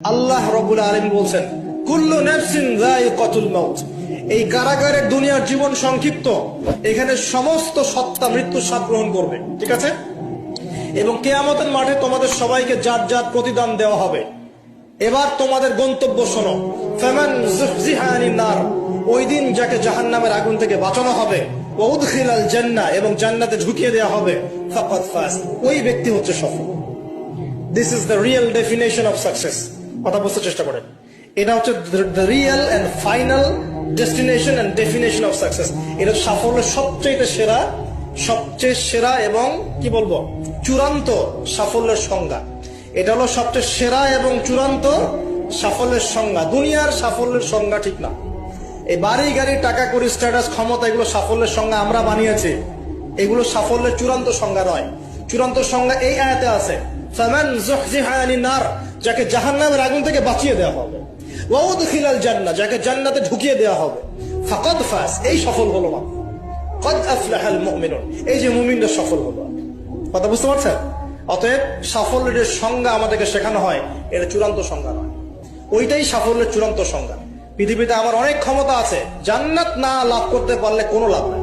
আল্লাহ রাব্বুল আলামিন বলছেন কুল্লু নাফসিন যায়িকাতুল মাউত। এই কারাগারের দুনিয়ার জীবন সংক্ষিপ্ত, এখানে সমস্ত সত্তা মৃত্যুর স্বাদ গ্রহণ করবে, ঠিক আছে? এবং কিয়ামতের মাঠে তোমাদের সবাইকে জাত জাত প্রতিদান দেওয়া হবে। এবার তোমাদের গন্তব্য শোনো, ফামান যুহজিহা আনিন নার, ওই দিন যাকে জাহান্নামের আগুন থেকে বাঁচানো হবে, ওয়া উদখিলাল জান্নাহ, এবং জান্নাতে ঢুকিয়ে দেওয়া হবে, ফাকাদ ফাজ, ওই ব্যক্তি হচ্ছে সফল। This is the real definition of success. কথা বুঝতে চেষ্টা করেন, এটা হচ্ছে the real and final destination and definition of success. এটা সাফল্যের সবচেয়ে সেরা এবং কি বলবো চূড়ান্ত সাফল্যের সংজ্ঞা। এটা হলো সবচেয়ে সেরা এবং চূড়ান্ত সাফল্যের সংজ্ঞা। দুনিয়ার সাফল্যের সংজ্ঞা ঠিক না। এই বাড়ি গাড়ি টাকা করি স্ট্যাটাস ক্ষমতা, এগুলো সাফল্যের সংজ্ঞা আমরা বানিয়েছি। এগুলো সাফল্যের চূড়ান্ত সংজ্ঞা নয়। চূড়ান্ত সংজ্ঞা এই আয়াতে আছে, ফামান যুহজিহা আনিন নার, যাকে জাহান্নামের আগুন থেকে বাঁচিয়ে দেওয়া হবে, ওয়া উদখিলাল জান্নাহ, যাকে জান্নাতে ঢুকিয়ে দেওয়া হবে, ফাকাদ ফাজ, এই সফল হলো। ক্বাদ আফলাহাল মুমিনুন, এই যে মুমিনরা সফল হলো। কথা বুঝতে পারছেন? অতএব সাফল্যের সংজ্ঞা আমাদেরকে শেখানো হয়, এটা চূড়ান্ত সংজ্ঞা নয়, ওইটাই সাফল্যের চূড়ান্ত সংজ্ঞা। পৃথিবীতে আমার অনেক ক্ষমতা আছে, জান্নাত না লাভ করতে পারলে কোনো লাভ নাই।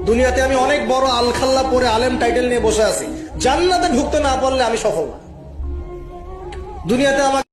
দুনিয়াতে আমি অনেক বড় আলখাল্লা পরে আলেম টাইটেল নিয়ে বসে আছি, জান্নাতে ঢুকতে না পারলে আমি সফল না। দুনিয়াতে আমার